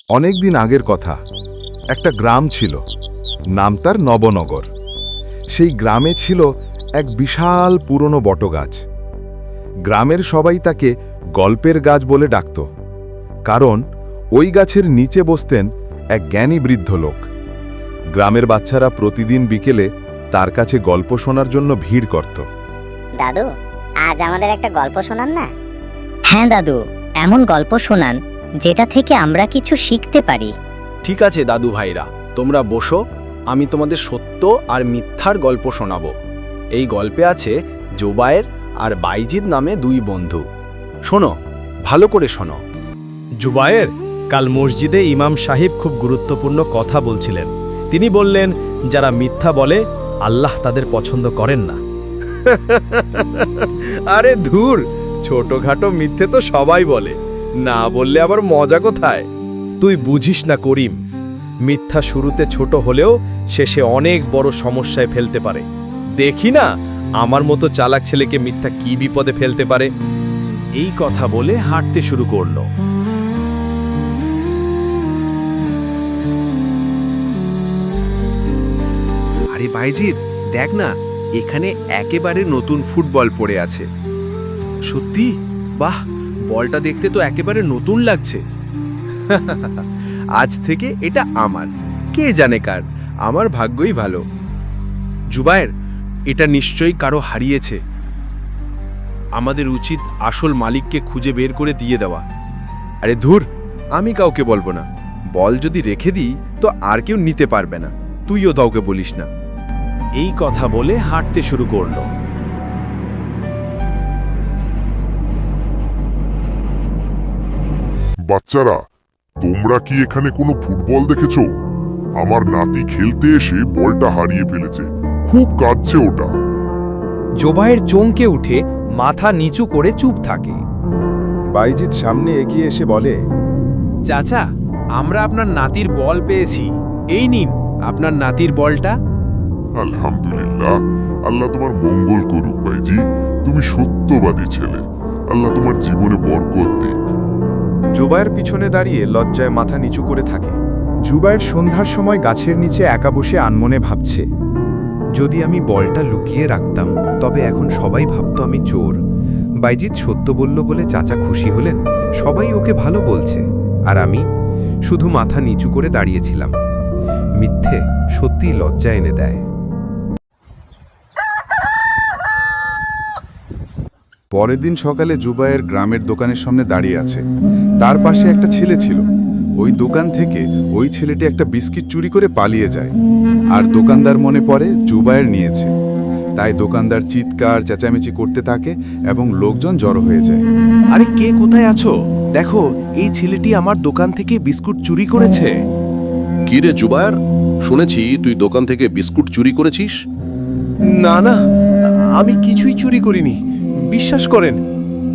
অনেক দিন আগের কথা। একটা গ্রাম ছিল, নাম তার নবনগর। সেই গ্রামে ছিল এক বিশাল পুরনো বটগাছ। গ্রামের সবাই তাকে গল্পের গাছ বলে ডাকত, কারণ ওই গাছের নিচে বসতেন এক জ্ঞানী বৃদ্ধ লোক। গ্রামের বাচ্চারা প্রতিদিন বিকেলে তার কাছে গল্প শোনার জন্য ভিড় করত। দাদু, আজ আমাদের একটা গল্প শোনান না? হ্যাঁ দাদু, এমন গল্প শোনান যেটা থেকে আমরা কিছু শিখতে পারি। ঠিক আছে দাদু ভাইরা, তোমরা বসো, আমি তোমাদের সত্য আর মিথ্যার গল্প শোনাবো। এই গল্পে আছে জুবায়ের আর বাইজিদ নামে দুই বন্ধু। শোনো, ভালো করে শোনো। জুবায়ের কাল মসজিদে ইমাম সাহেব খুব গুরুত্বপূর্ণ কথা বলছিলেন। তিনি বললেন, যারা মিথ্যা বলে আল্লাহ তাদের পছন্দ করেন না। আরে ধুর, ছোটখাটো মিথ্যে তো সবাই বলে, না বললে আবার মজা কোথায়? তুই বুঝিস না করিম, মিথ্যা শুরুতে ছোট হলেও শেষে অনেক বড় সমস্যায় ফেলতে পারে। দেখি না আমার মতো চালাক ছেলেকে মিথ্যা কি বিপদে ফেলতে পারে। এই কথা বলে হাঁটতে শুরু করলো। আরে বাইজিদ, দেখ না, এখানে একেবারে নতুন ফুটবল পড়ে আছে। সত্যি? বাহ, বলটা দেখতে তো একেবারে নতুন লাগছে। আজ থেকে এটা আমার, কে জানে কার। আমার ভাগ্যই ভালো। জুবায়ের, এটা নিশ্চয়ই কারো হারিয়েছে। আমাদের উচিত আসল মালিককে খুঁজে বের করে দিয়ে দেওয়া। আরে ধুর, আমি কাউকে বলবো না। বল যদি রেখে দিই তো আর কেউ নিতে পারবে না। তুইও কাউকে বলিস না। এই কথা বলে হাঁটতে শুরু করলো। বাচ্চারা, তোমরা কি এখানে কোনো ফুটবল দেখেছো? আমার নাতি খেলতে এসে বলটা হারিয়ে ফেলেছে, খুব কাঁদছে ওটা। জুবায়ের চমকে উঠে মাথা নিচু করে চুপ থাকে। বাইজিদ সামনে এগিয়ে এসে বলে, চাচা, আমরা আপনার নাতির বল পেয়েছি। এই নিন আপনার নাতির বলটা। আলহামদুলিল্লাহ, আল্লাহ তোমার মঙ্গল করুক ভাইজি। তুমি সত্যবাদী ছেলে, আল্লাহ তোমার জীবনে বরকত দিক। জুবায়ের পিছনে দাঁড়িয়ে লজ্জায় মাথা নিচু করে থাকে। জুবায়ের সন্ধ্যার সময় গাছের নিচে একা বসে আনমনে ভাবছে, যদি আমি বলটা লুকিয়ে রাখতাম তবে এখন সবাই ভাবতো আমি চোর। বাইজিদ সত্য বলল বলে চাচা খুশি হলেন, সবাই ওকে ভালো বলছে, আর আমি শুধু মাথা নিচু করে দাঁড়িয়েছিলাম। মিথ্যে সত্যিই লজ্জা এনে দেয়। পরের দিন সকালে জুবায়ের গ্রামের দোকানের সামনে দাঁড়িয়ে আছে। তার পাশে একটা ছেলে ছিল। ওই দোকান থেকে ওই ছেলেটি একটা বিস্কিট চুরি করে পালিয়ে যায়, আর দোকানদার মনে পড়ে জুবায়ের নিয়েছে। তাই দোকানদার চিৎকার চেঁচামেচি করতে থাকে এবং লোকজন জড়ো হয়ে যায়। আরে কে কোথায় আছো? দেখো, এই ছেলেটি আমার দোকান থেকে বিস্কুট চুরি করেছে। কি রে জুবায়ের, শুনেছি তুই দোকান থেকে বিস্কুট চুরি করেছিস? না না, আমি কিছুই চুরি করিনি, বিশ্বাস করেন।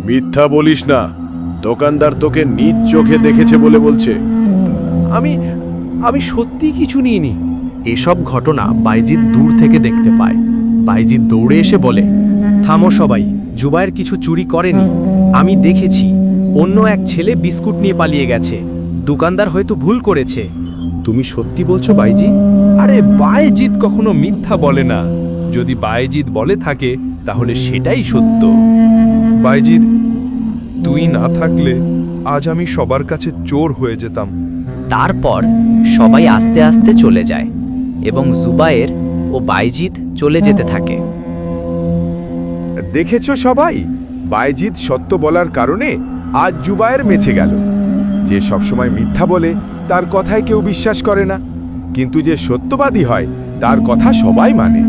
মিথ্যা বলিস না, দোকানদার তোকে নিজ চোখে দেখেছে বলে বলছে। আমি সত্যি কিছু নিইনি। এসব ঘটনা বাইজিদ দূর থেকে দেখতে পায়। বাইজিদ দৌড়ে এসে বলে, থামো সবাই, জুবায়ের কিছু চুরি করেনি। আমি দেখেছি, অন্য এক ছেলে বিস্কুট নিয়ে পালিয়ে গেছে। দোকানদার হয়তো ভুল করেছে। তুমি সত্যি বলছো বাইজি? আরে বাইজিদ কখনো মিথ্যা বলে না। যদি বাইজিদ বলে থাকে তাহলে সেটাই সত্য। বাইজিদ, তুই না থাকলে আজ আমি সবার কাছে চোর হয়ে যেতাম। তারপর সবাই আস্তে আস্তে চলে যায় এবং জুবায়ের ও বাইজিদ চলে যেতে থাকে। দেখেছো সবাই, বাইজিদ সত্য বলার কারণে আজ জুবায়ের মেছে গেল। যে সবসময় মিথ্যা বলে তার কথায় কেউ বিশ্বাস করে না, কিন্তু যে সত্যবাদী হয় তার কথা সবাই মানে।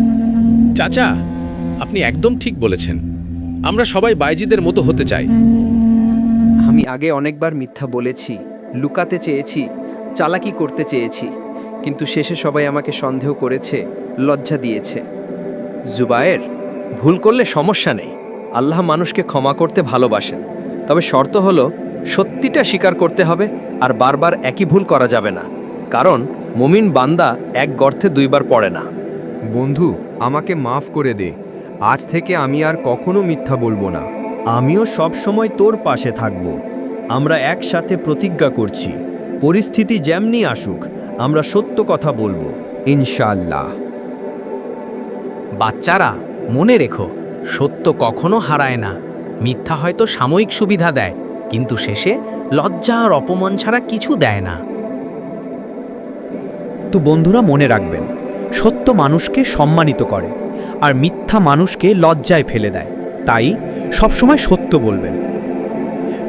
চাচা, আপনি একদম ঠিক বলেছেন। আমরা সবাই বাইজিদের মতো হতে চাই। আমি আগে অনেকবার মিথ্যা বলেছি, লুকাতে চেয়েছি, চালাকি করতে চেয়েছি, কিন্তু শেষে সবাই আমাকে সন্দেহ করেছে, লজ্জা দিয়েছে। জুবায়ের, ভুল করলে সমস্যা নেই। আল্লাহ মানুষকে ক্ষমা করতে ভালোবাসেন, তবে শর্ত হলো সত্যিটা স্বীকার করতে হবে আর বারবার একই ভুল করা যাবে না, কারণ মুমিন বান্দা এক গর্তে দুইবার পড়ে না। বন্ধু, আমাকে মাফ করে দে। আজ থেকে আমি আর কখনো মিথ্যা বলবো না। আমিও সব সময় তোর পাশে থাকব। আমরা একসাথে প্রতিজ্ঞা করছি, পরিস্থিতি যেমনি আসুক আমরা সত্য কথা বলবো ইনশাআল্লাহ। বাচ্চারা মনে রেখো, সত্য কখনো হারায় না। মিথ্যা হয়তো সাময়িক সুবিধা দেয়, কিন্তু শেষে লজ্জা আর অপমান ছাড়া কিছু দেয় না। তো বন্ধুরা মনে রাখবেন, সত্য মানুষকে সম্মানিত করে আর মিথ্যা মানুষকে লজ্জায় ফেলে দেয়। তাই সবসময় সত্য বলবেন।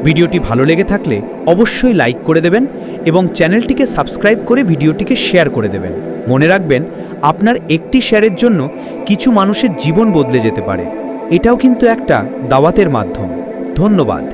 ভিডিওটি ভালো লেগে থাকলে অবশ্যই লাইক করে দেবেন এবং চ্যানেলটিকে সাবস্ক্রাইব করে ভিডিওটিকে শেয়ার করে দেবেন। মনে রাখবেন, আপনার একটি শেয়ারের জন্য কিছু মানুষের জীবন বদলে যেতে পারে। এটাও কিন্তু একটা দাওয়াতের মাধ্যম। ধন্যবাদ।